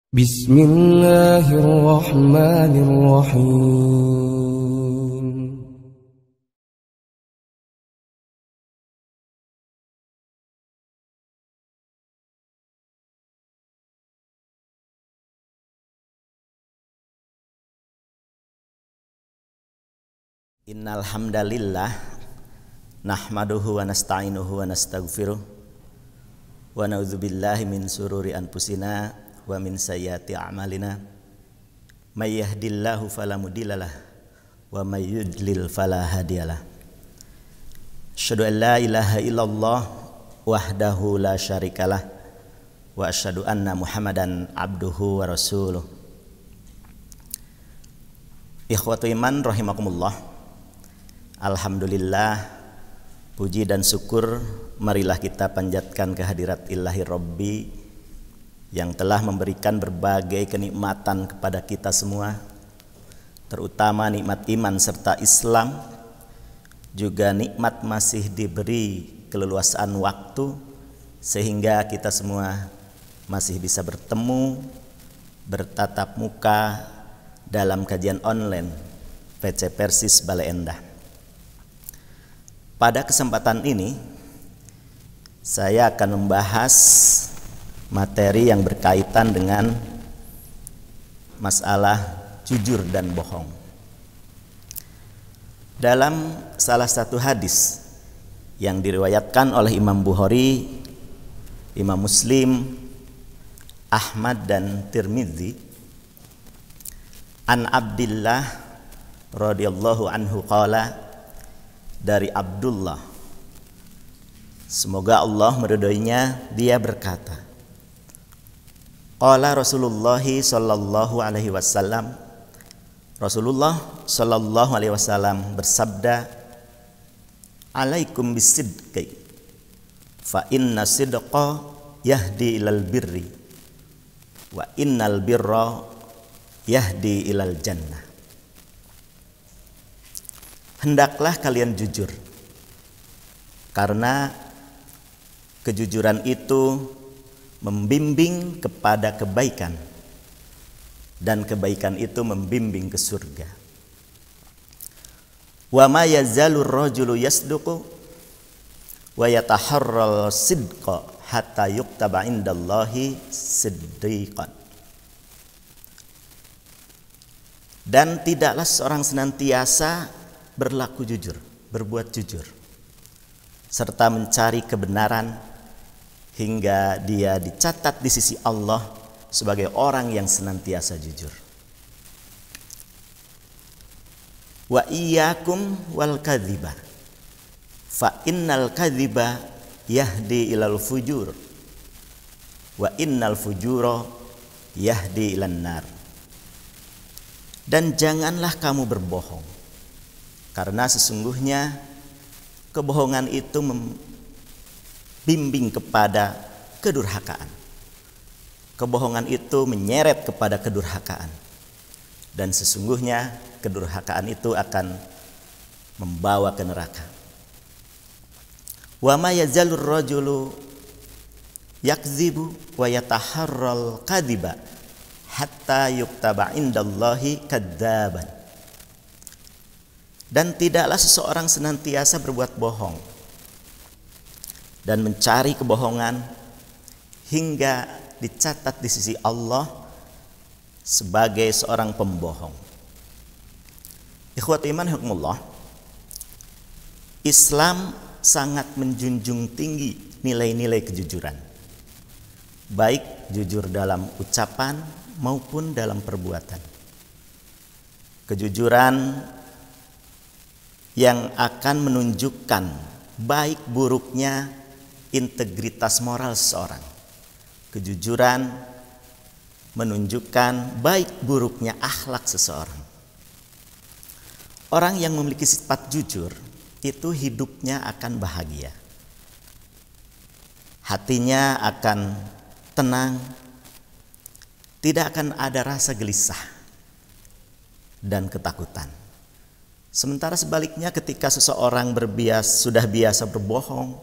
Bismillahirrahmanirrahim. Innal hamdalillah nahmaduhu wa nasta'inuhu wa nastaghfiruh wa na'udzubillahi min sururi anfusina wa min sayyiati a'malina may yahdihillahu fala mudhillalah wa may yudlil fala hadiyalah. Asyhadu an la ilaha illallah wahdahu la syarikalah wa asyhadu anna Muhammadan abduhu wa rasuluh. Ikhwatu iman rahimakumullah. Alhamdulillah, puji dan syukur marilah kita panjatkan kehadirat Ilahi Rabbi yang telah memberikan berbagai kenikmatan kepada kita semua, terutama nikmat iman serta Islam, juga nikmat masih diberi keleluasaan waktu sehingga kita semua masih bisa bertemu, bertatap muka dalam kajian online PC Persis Bale Endah. Pada kesempatan ini saya akan membahas materi yang berkaitan dengan masalah jujur dan bohong. Dalam salah satu hadis yang diriwayatkan oleh Imam Bukhari, Imam Muslim, Ahmad dan Tirmidzi, an Abdillah radhiyallahu anhu qala, dari Abdullah, semoga Allah meridhoinya, dia berkata, qala Rasulullah sallallahu alaihi wasallam, Rasulullah sallallahu alaihi wasallam bersabda, alaikum bisidqi fa inna sidqa yahdi ilal birri wa innal birra yahdi ilal jannah. Hendaklah kalian jujur, karena kejujuran itu membimbing kepada kebaikan, dan kebaikan itu membimbing ke surga. Wa ma yazalur rajulu yasduqu wa yataharral sidqa hatta yuktaba indallahi siddiqan. Dan tidaklah seorang senantiasa berlaku jujur, berbuat jujur, serta mencari kebenaran hingga dia dicatat di sisi Allah sebagai orang yang senantiasa jujur. Wa iyyakum wal kadziba fa innal kadziba yahdi ilal fujur wa innal fujura yahdi ilan nar. Dan janganlah kamu berbohong, karena sesungguhnya kebohongan itu membimbing kepada kedurhakaan. Kebohongan itu menyeret kepada kedurhakaan. Dan sesungguhnya kedurhakaan itu akan membawa ke neraka. Wa ma yazalur rajulu yakzibu wa yataharral kadziba hatta yuktaba indallahi kadzaban. Dan tidaklah seseorang senantiasa berbuat bohong dan mencari kebohongan hingga dicatat di sisi Allah sebagai seorang pembohong. Ikhwati iman hukmullah, Islam sangat menjunjung tinggi nilai-nilai kejujuran, baik jujur dalam ucapan maupun dalam perbuatan. Kejujuran yang akan menunjukkan baik buruknya integritas moral seseorang. Kejujuran menunjukkan baik buruknya akhlak seseorang. Orang yang memiliki sifat jujur itu hidupnya akan bahagia, hatinya akan tenang, tidak akan ada rasa gelisah dan ketakutan. Sementara sebaliknya, ketika seseorang sudah biasa berbohong,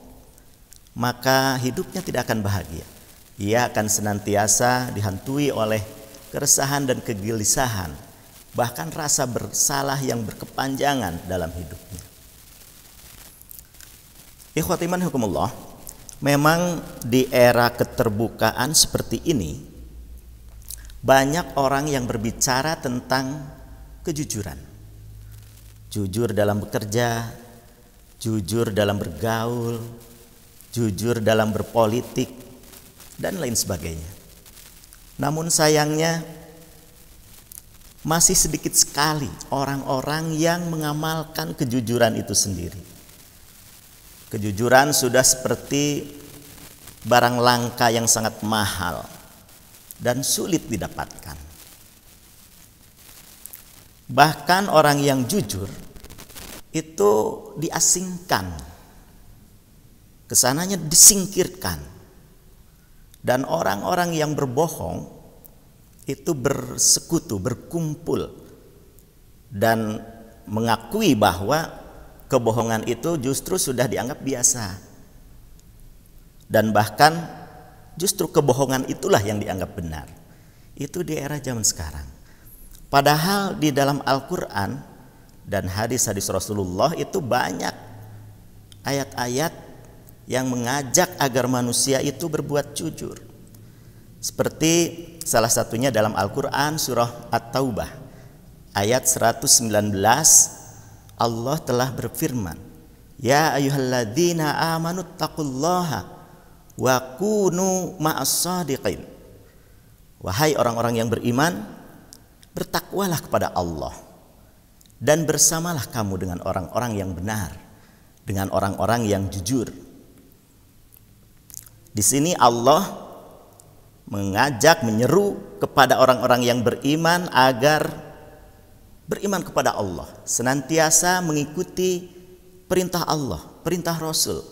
maka hidupnya tidak akan bahagia. Ia akan senantiasa dihantui oleh keresahan dan kegelisahan, bahkan rasa bersalah yang berkepanjangan dalam hidupnya. Ikhwati man hukumullah, memang di era keterbukaan seperti ini banyak orang yang berbicara tentang kejujuran. Jujur dalam bekerja, jujur dalam bergaul, jujur dalam berpolitik, dan lain sebagainya. Namun sayangnya masih sedikit sekali orang-orang yang mengamalkan kejujuran itu sendiri. Kejujuran sudah seperti barang langka yang sangat mahal dan sulit didapatkan. Bahkan orang yang jujur itu diasingkan, kesananya disingkirkan, dan orang-orang yang berbohong itu bersekutu, berkumpul, dan mengakui bahwa kebohongan itu justru sudah dianggap biasa. Dan bahkan justru kebohongan itulah yang dianggap benar. Itu di era zaman sekarang. Padahal di dalam Al-Quran dan hadis-hadis Rasulullah itu banyak ayat-ayat yang mengajak agar manusia itu berbuat jujur. Seperti salah satunya dalam Al-Quran surah At-Taubah ayat 119, Allah telah berfirman, Ya ayyuhalladzina amanu taqullaha wa kunu ma'as-shadiqin. Wahai orang-orang yang beriman, bertakwalah kepada Allah dan bersamalah kamu dengan orang-orang yang benar, dengan orang-orang yang jujur. Di sini Allah mengajak, menyeru kepada orang-orang yang beriman agar beriman kepada Allah, senantiasa mengikuti perintah Allah, perintah Rasul,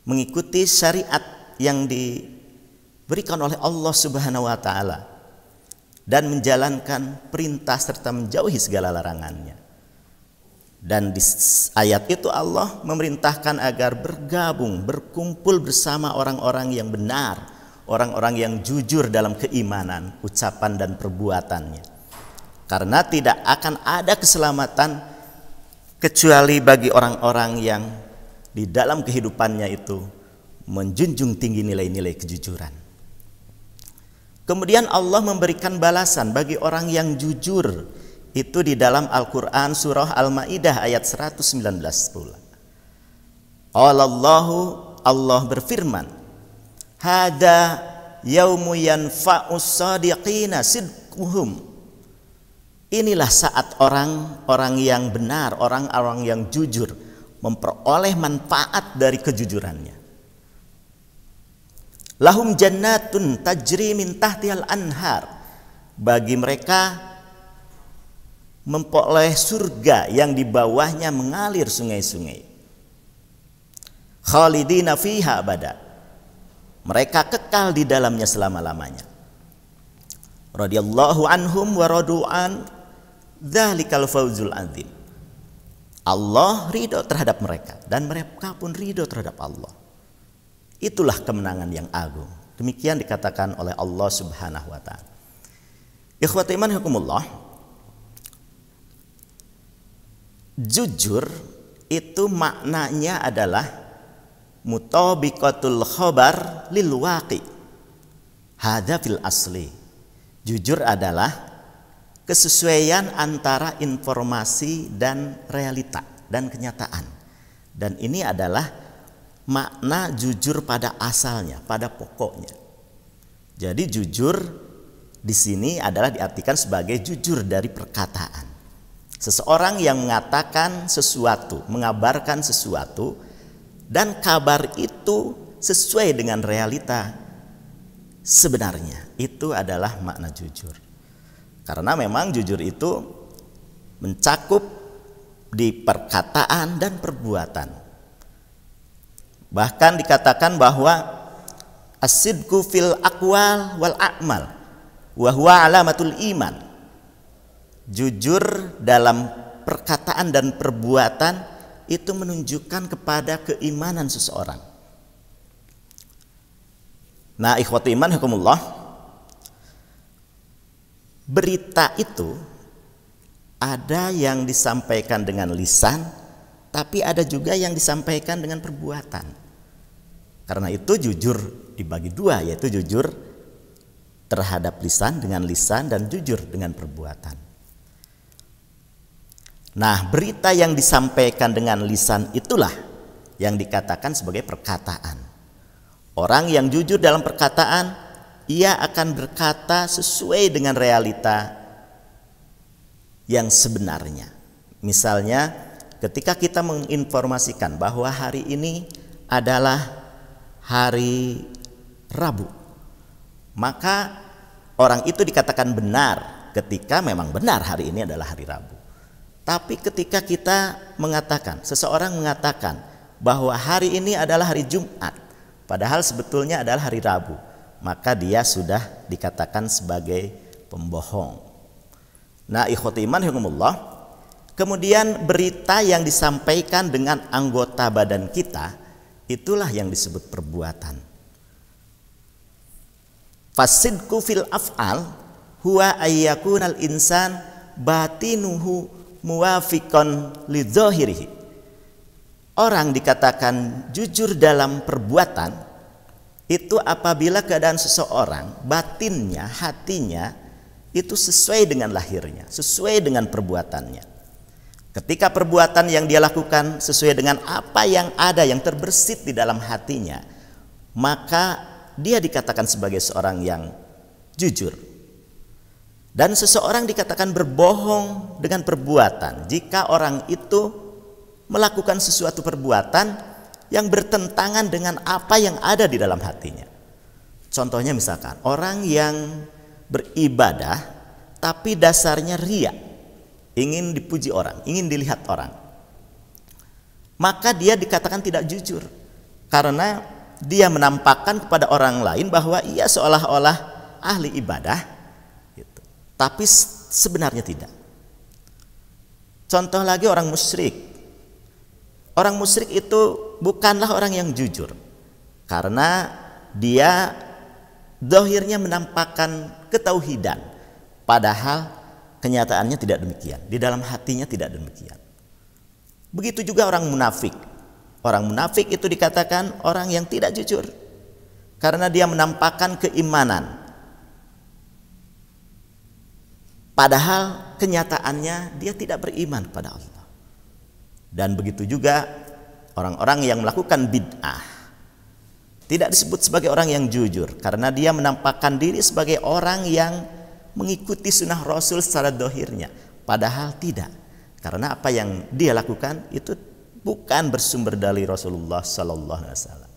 mengikuti syariat yang diberikan oleh Allah Subhanahu wa taala, dan menjalankan perintah serta menjauhi segala larangannya. Dan di ayat itu Allah memerintahkan agar bergabung, berkumpul bersama orang-orang yang benar, orang-orang yang jujur dalam keimanan, ucapan dan perbuatannya. Karena tidak akan ada keselamatan kecuali bagi orang-orang yang di dalam kehidupannya itu menjunjung tinggi nilai-nilai kejujuran. Kemudian Allah memberikan balasan bagi orang yang jujur itu di dalam Al-Quran surah Al-Ma'idah ayat 119 pula. Allah berfirman, Hada yaumu yanfa'us sadiqina sidquhum. Inilah saat orang-orang yang benar, orang-orang yang jujur memperoleh manfaat dari kejujurannya. Lahum jannatun tajri min tahtihal anhar. Bagi mereka memperoleh surga yang di bawahnya mengalir sungai-sungai. Khalidina fiha abada. Mereka kekal di dalamnya selama-lamanya. Radhiyallahu anhum wa radu'an. Dzalikal fawzul azim. Allah ridho terhadap mereka dan mereka pun ridho terhadap Allah. Itulah kemenangan yang agung. Demikian dikatakan oleh Allah Subhanahu wa taala. Ikhwati iman hukumullah, jujur itu maknanya adalah mutabiqatul khabar lil waqi. Hadza fil asli. Jujur adalah kesesuaian antara informasi dan realita dan kenyataan. Dan ini adalah makna jujur pada asalnya, pada pokoknya. Jadi jujur di sini adalah diartikan sebagai jujur dari perkataan. Seseorang yang mengatakan sesuatu, mengabarkan sesuatu, dan kabar itu sesuai dengan realita sebenarnya. Itu adalah makna jujur. Karena memang jujur itu mencakup di perkataan dan perbuatan. Bahkan dikatakan bahwa as-sidqu fil aqwal wal a'mal wa huwa alamatul iman. Jujur dalam perkataan dan perbuatan itu menunjukkan kepada keimanan seseorang. Nah, ikhwati iman hukumullah, berita itu ada yang disampaikan dengan lisan, tapi ada juga yang disampaikan dengan perbuatan. Karena itu jujur dibagi dua, yaitu jujur terhadap lisan dengan lisan dan jujur dengan perbuatan. Nah, berita yang disampaikan dengan lisan itulah yang dikatakan sebagai perkataan. Orang yang jujur dalam perkataan, ia akan berkata sesuai dengan realita yang sebenarnya. Misalnya, ketika kita menginformasikan bahwa hari ini adalah hari Rabu, maka orang itu dikatakan benar ketika memang benar hari ini adalah hari Rabu. Tapi ketika kita mengatakan, seseorang mengatakan bahwa hari ini adalah hari Jumat, padahal sebetulnya adalah hari Rabu, maka dia sudah dikatakan sebagai pembohong. Nah, ikhwati iman hukumullah, kemudian berita yang disampaikan dengan anggota badan kita, itulah yang disebut perbuatan. Fasidku fil af'al huwa ayyakunal insan batinuhu muwafiqan lidzahirihi. Orang dikatakan jujur dalam perbuatan itu apabila keadaan seseorang, batinnya, hatinya itu sesuai dengan lahirnya, sesuai dengan perbuatannya. Ketika perbuatan yang dia lakukan sesuai dengan apa yang ada, yang terbersit di dalam hatinya, maka dia dikatakan sebagai seorang yang jujur. Dan seseorang dikatakan berbohong dengan perbuatan jika orang itu melakukan sesuatu perbuatan yang bertentangan dengan apa yang ada di dalam hatinya. Contohnya misalkan orang yang beribadah tapi dasarnya riya, ingin dipuji orang, ingin dilihat orang, maka dia dikatakan tidak jujur karena dia menampakkan kepada orang lain bahwa ia seolah-olah ahli ibadah, tapi sebenarnya tidak. Contoh lagi orang musyrik. Orang musyrik itu bukanlah orang yang jujur karena dia zahirnya menampakkan ketauhidan, padahal kenyataannya tidak demikian. Di dalam hatinya tidak demikian. Begitu juga orang munafik. Orang munafik itu dikatakan orang yang tidak jujur karena dia menampakkan keimanan, padahal kenyataannya dia tidak beriman kepada Allah. Dan begitu juga orang-orang yang melakukan bid'ah tidak disebut sebagai orang yang jujur karena dia menampakkan diri sebagai orang yang mengikuti sunnah Rasul secara dohirnya, padahal tidak, karena apa yang dia lakukan itu bukan bersumber dari Rasulullah Sallallahu Alaihi Wasallam.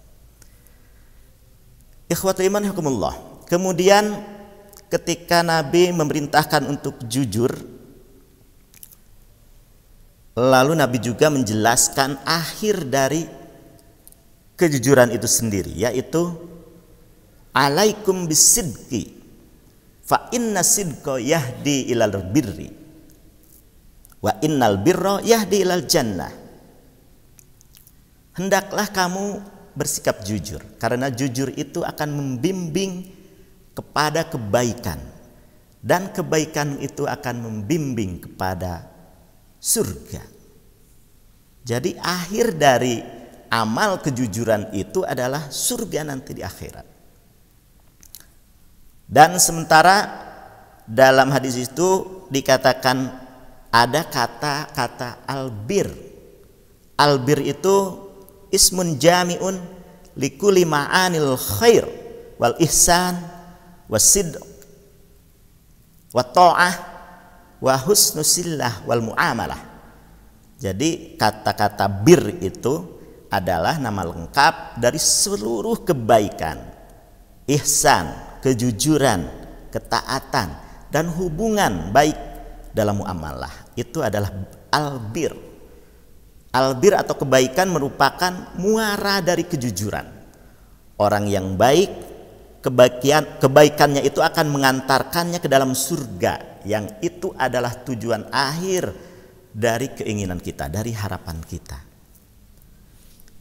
Ikhwatul iman hukumullah. Kemudian ketika Nabi memerintahkan untuk jujur, lalu Nabi juga menjelaskan akhir dari kejujuran itu sendiri, yaitu alaikum bisidqi fa inna sidqa yahdi ilal birri wa innal birra yahdi ilal jannah. Hendaklah kamu bersikap jujur karena jujur itu akan membimbing kepada kebaikan dan kebaikan itu akan membimbing kepada surga. Jadi akhir dari amal kejujuran itu adalah surga nanti di akhirat. Dan sementara dalam hadis itu dikatakan ada kata-kata albir. Albir itu ismun jami'un likulli ma'anil khair wal ihsan wasidq wa ta'ah wa husnusillah wal muamalah. Jadi kata-kata bir itu adalah nama lengkap dari seluruh kebaikan, ihsan, kejujuran, ketaatan, dan hubungan baik dalam muamalah. Itu adalah albir. Albir atau kebaikan merupakan muara dari kejujuran. Orang yang baik, kebaikannya itu akan mengantarkannya ke dalam surga, yang itu adalah tujuan akhir dari keinginan kita, dari harapan kita.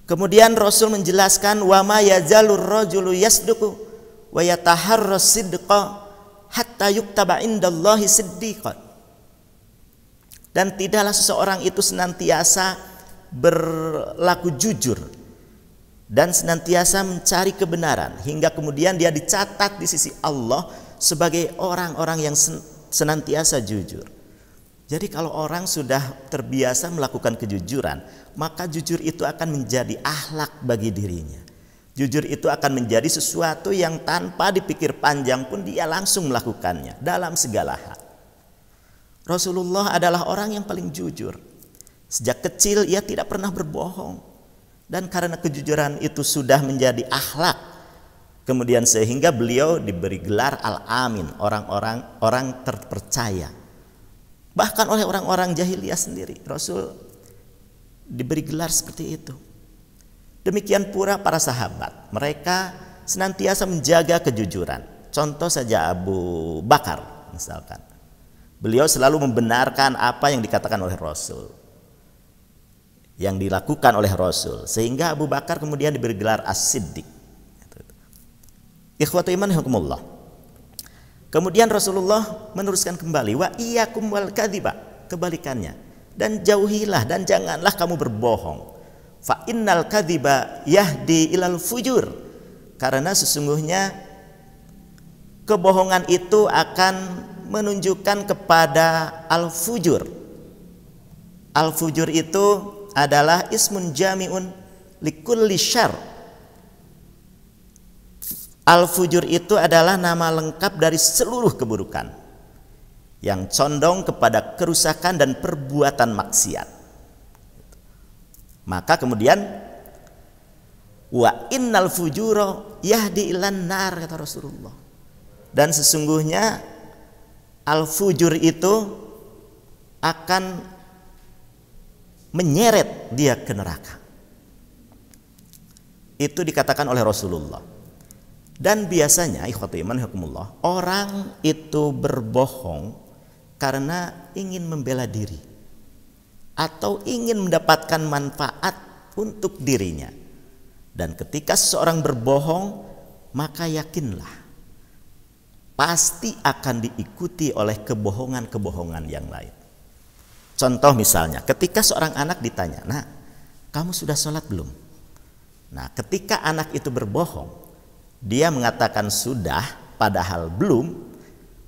Kemudian Rasul menjelaskan wa ma yazalur rajulu yasduqu wa yataharras sidqa hatta yuktaba indallahi siddiqan. Dan tidaklah seseorang itu senantiasa berlaku jujur dan senantiasa mencari kebenaran hingga kemudian dia dicatat di sisi Allah sebagai orang-orang yang senantiasa jujur. Jadi kalau orang sudah terbiasa melakukan kejujuran, maka jujur itu akan menjadi akhlak bagi dirinya. Jujur itu akan menjadi sesuatu yang tanpa dipikir panjang pun dia langsung melakukannya dalam segala hal. Rasulullah adalah orang yang paling jujur. Sejak kecil ia tidak pernah berbohong. Dan karena kejujuran itu sudah menjadi akhlak, kemudian sehingga beliau diberi gelar Al-Amin, orang terpercaya. Bahkan oleh orang-orang jahiliyah sendiri, Rasul diberi gelar seperti itu. Demikian pula para sahabat, mereka senantiasa menjaga kejujuran. Contoh saja Abu Bakar misalkan. Beliau selalu membenarkan apa yang dikatakan oleh Rasul, yang dilakukan oleh Rasul, sehingga Abu Bakar kemudian diberi gelar As-Siddiq. Ikhwatu iman hukumullah. Kemudian Rasulullah meneruskan kembali, wa iyyakum wal kadziba, kebalikannya, dan jauhilah dan janganlah kamu berbohong. Fa innal kadziba yahdi ilal fujur, karena sesungguhnya kebohongan itu akan menunjukkan kepada al-fujur. Al-fujur itu adalah ismun jami'un likulli syarr. Al-fujur itu adalah nama lengkap dari seluruh keburukan yang condong kepada kerusakan dan perbuatan maksiat. Maka kemudian wa innal fujura yahdi ilan nar, kata Rasulullah. Dan sesungguhnya al-fujur itu akan menyeret dia ke neraka. Itu dikatakan oleh Rasulullah. Dan biasanya ikhwatu iman hukumullah, orang itu berbohong karena ingin membela diri atau ingin mendapatkan manfaat untuk dirinya. Dan ketika seseorang berbohong, maka yakinlah pasti akan diikuti oleh kebohongan-kebohongan yang lain. Contoh misalnya, ketika seorang anak ditanya, "Nah, kamu sudah sholat belum?" Nah, ketika anak itu berbohong, dia mengatakan sudah, padahal belum.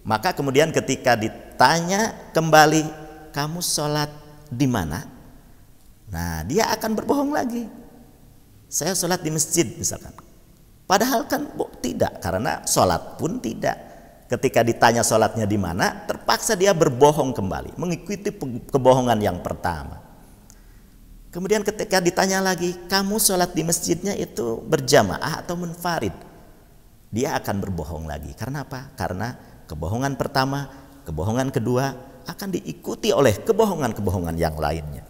Maka kemudian ketika ditanya kembali, "Kamu sholat di mana?" Nah, dia akan berbohong lagi. "Saya sholat di masjid," misalkan. Padahal kan tidak, karena sholat pun tidak. Ketika ditanya sholatnya di mana, terpaksa dia berbohong kembali, mengikuti kebohongan yang pertama. Kemudian ketika ditanya lagi, "Kamu sholat di masjidnya itu berjamaah atau munfarid?" Dia akan berbohong lagi. Karena apa? Karena kebohongan pertama, kebohongan kedua akan diikuti oleh kebohongan-kebohongan yang lainnya.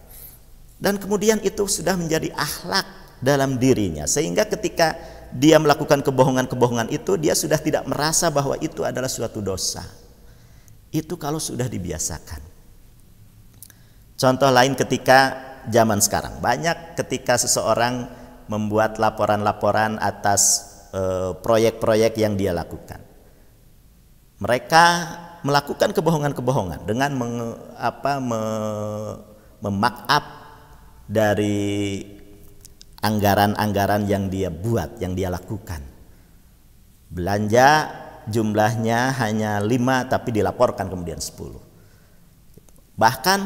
Dan kemudian itu sudah menjadi akhlak dalam dirinya, sehingga ketika dia melakukan kebohongan-kebohongan itu, dia sudah tidak merasa bahwa itu adalah suatu dosa. Itu kalau sudah dibiasakan. Contoh lain ketika zaman sekarang, banyak ketika seseorang membuat laporan-laporan atas proyek-proyek yang dia lakukan. Mereka melakukan kebohongan-kebohongan dengan memarkup dari anggaran-anggaran yang dia buat, yang dia lakukan. Belanja jumlahnya hanya 5 tapi dilaporkan kemudian 10. Bahkan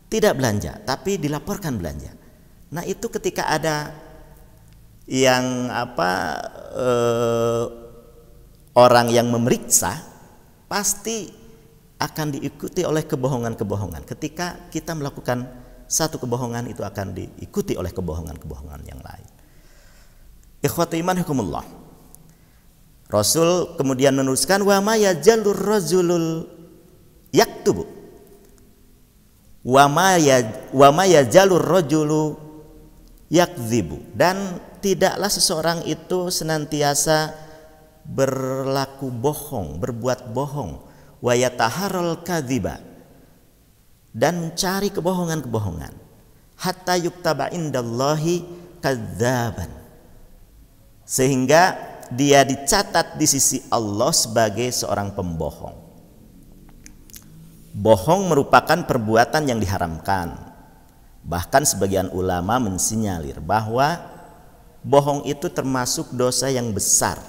tidak belanja tapi dilaporkan belanja. Nah, itu ketika ada yang orang yang memeriksa, pasti akan diikuti oleh kebohongan-kebohongan. Ketika kita melakukan satu kebohongan, itu akan diikuti oleh kebohongan-kebohongan yang lain. Ikhwatu iman hukumullah. Rasul kemudian menuliskan, wa ma yajalur rajulul yaktubu wa ma yajalur rajulu yakdzibu, dan tidaklah seseorang itu senantiasa berlaku bohong, berbuat bohong, wa yataharral kadziba, dan mencari kebohongan-kebohongan, hatta yuktaba indallahi kadzaban, sehingga dia dicatat di sisi Allah sebagai seorang pembohong. Bohong merupakan perbuatan yang diharamkan. Bahkan sebagian ulama mensinyalir bahwa bohong itu termasuk dosa yang besar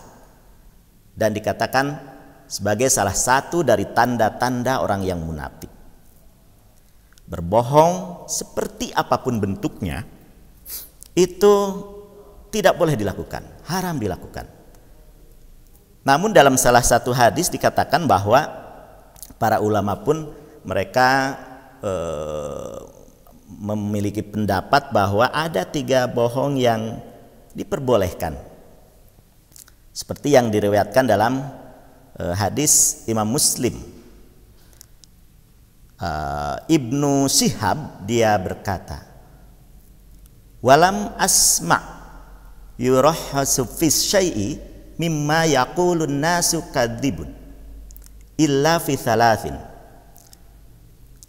dan dikatakan sebagai salah satu dari tanda-tanda orang yang munafik. Berbohong seperti apapun bentuknya itu tidak boleh dilakukan, haram dilakukan. Namun dalam salah satu hadis dikatakan bahwa para ulama pun mereka memiliki pendapat bahwa ada 3 bohong yang diperbolehkan. Seperti yang diriwayatkan dalam hadis Imam Muslim. Ibnu Syihab dia berkata, walam asma' yurahhasu fis syai'i mimma yaqulun nasu kadzibun illa fi thalathin.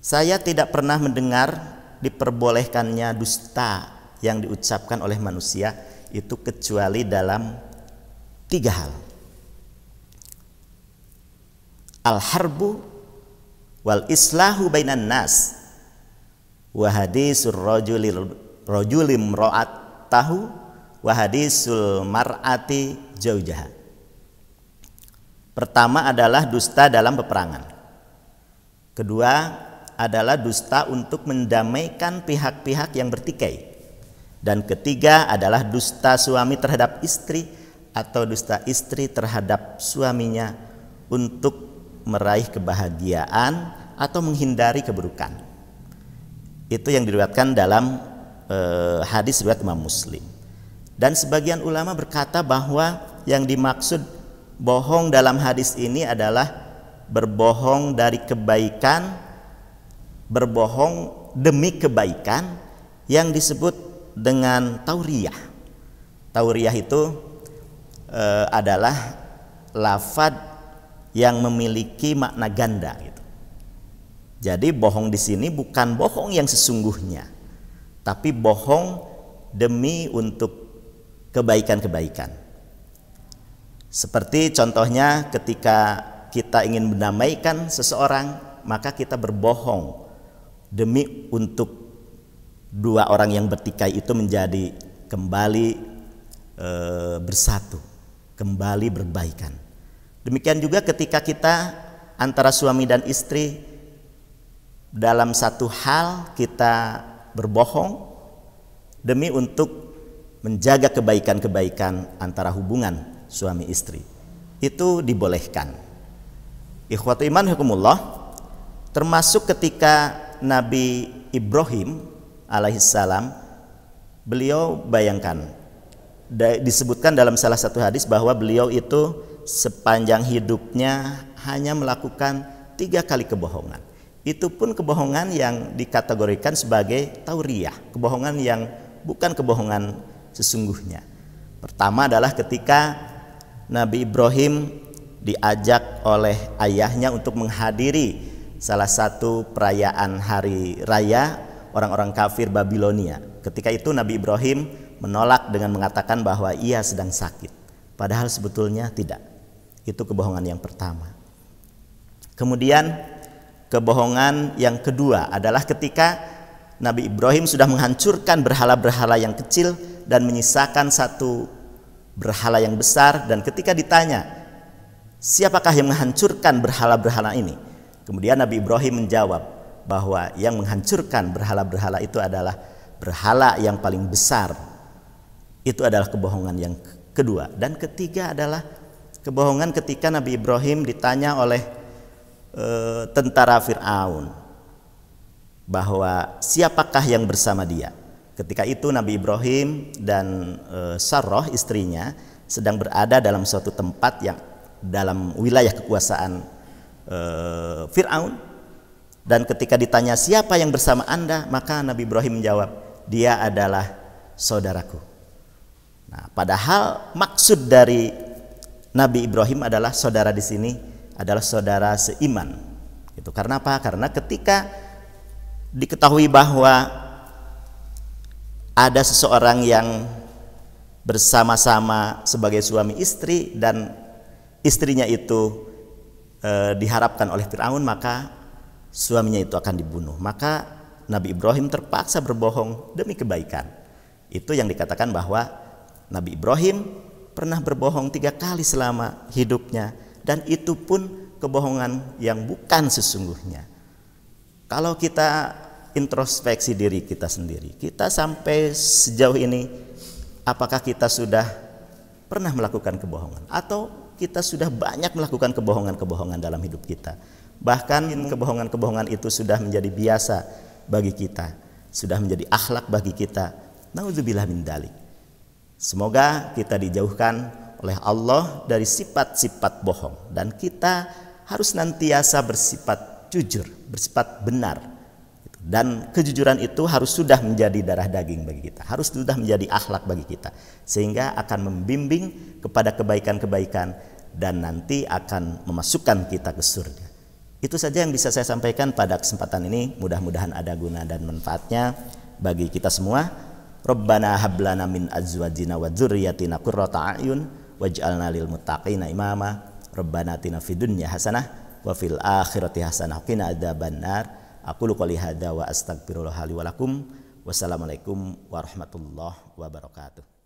Saya tidak pernah mendengar diperbolehkannya dusta yang diucapkan oleh manusia itu kecuali dalam 3 hal. Al-harbu wal islahu bainan nas wa hadisul rajuli imra'atahu wa hadisul mar'ati zaujaha. Pertama adalah dusta dalam peperangan. Kedua adalah dusta untuk mendamaikan pihak-pihak yang bertikai. Dan ketiga adalah dusta suami terhadap istri atau dusta istri terhadap suaminya untuk meraih kebahagiaan atau menghindari keburukan. Itu yang diriwayatkan dalam hadis riwayat Imam Muslim. Dan sebagian ulama berkata bahwa yang dimaksud bohong dalam hadis ini adalah berbohong dari kebaikan, berbohong demi kebaikan yang disebut dengan tauriyah. Tauriyah itu adalah lafadz yang memiliki makna ganda gitu. Jadi bohong di sini bukan bohong yang sesungguhnya, tapi bohong demi untuk kebaikan-kebaikan. Seperti contohnya ketika kita ingin mendamaikan seseorang, maka kita berbohong demi untuk 2 orang yang bertikai itu menjadi kembali bersatu, kembali berbaikan. Demikian juga ketika kita antara suami dan istri dalam satu hal kita berbohong demi untuk menjaga kebaikan-kebaikan antara hubungan suami istri. Itu dibolehkan. Ikhwatu iman hukumullah, termasuk ketika Nabi Ibrahim alaihissalam, beliau bayangkan disebutkan dalam salah satu hadis bahwa beliau itu sepanjang hidupnya hanya melakukan 3 kali kebohongan. Itu pun kebohongan yang dikategorikan sebagai tauriyah, kebohongan yang bukan kebohongan sesungguhnya. Pertama adalah ketika Nabi Ibrahim diajak oleh ayahnya untuk menghadiri salah satu perayaan hari raya orang-orang kafir Babilonia. Ketika itu Nabi Ibrahim menolak dengan mengatakan bahwa ia sedang sakit, padahal sebetulnya tidak. Itu kebohongan yang pertama. Kemudian kebohongan yang kedua adalah ketika Nabi Ibrahim sudah menghancurkan berhala-berhala yang kecil dan menyisakan satu berhala yang besar, dan ketika ditanya siapakah yang menghancurkan berhala-berhala ini, kemudian Nabi Ibrahim menjawab bahwa yang menghancurkan berhala-berhala itu adalah berhala yang paling besar. Itu adalah kebohongan yang kedua. Dan ketiga adalah kebohongan ketika Nabi Ibrahim ditanya oleh tentara Fir'aun bahwa siapakah yang bersama dia. Ketika itu Nabi Ibrahim dan Sarah istrinya sedang berada dalam suatu tempat yang dalam wilayah kekuasaan Fir'aun. Dan ketika ditanya siapa yang bersama Anda, maka Nabi Ibrahim menjawab, dia adalah saudaraku. Nah, padahal maksud dari Nabi Ibrahim adalah saudara di sini adalah saudara seiman. Itu karena apa? Karena ketika diketahui bahwa ada seseorang yang bersama-sama sebagai suami istri dan istrinya itu diharapkan oleh Firaun, maka suaminya itu akan dibunuh. Maka Nabi Ibrahim terpaksa berbohong demi kebaikan. Itu yang dikatakan bahwa Nabi Ibrahim pernah berbohong 3 kali selama hidupnya, dan itu pun kebohongan yang bukan sesungguhnya. Kalau kita introspeksi diri kita sendiri, kita sampai sejauh ini, apakah kita sudah pernah melakukan kebohongan, atau kita sudah banyak melakukan kebohongan-kebohongan dalam hidup kita? Bahkan kebohongan-kebohongan itu sudah menjadi biasa bagi kita, sudah menjadi akhlak bagi kita. Nauzubillah min dzalik. Semoga kita dijauhkan oleh Allah dari sifat-sifat bohong, dan kita harus nantiasa bersifat jujur, bersifat benar. Dan kejujuran itu harus sudah menjadi darah daging bagi kita, harus sudah menjadi akhlak bagi kita, sehingga akan membimbing kepada kebaikan-kebaikan dan nanti akan memasukkan kita ke surga. Itu saja yang bisa saya sampaikan pada kesempatan ini. Mudah-mudahan ada guna dan manfaatnya bagi kita semua. Rabbana hablana min azwajina wa dzurriyyatina qurrata a'yun waj'alna lil muttaqina imama. Rabbana atina fid dunya hasanah wa fil akhirati hasanah wa qina adzabannar. Aqulu qouli hadza wa astaghfirullah li wa lakum. Wassalamualaikum warahmatullahi wabarakatuh.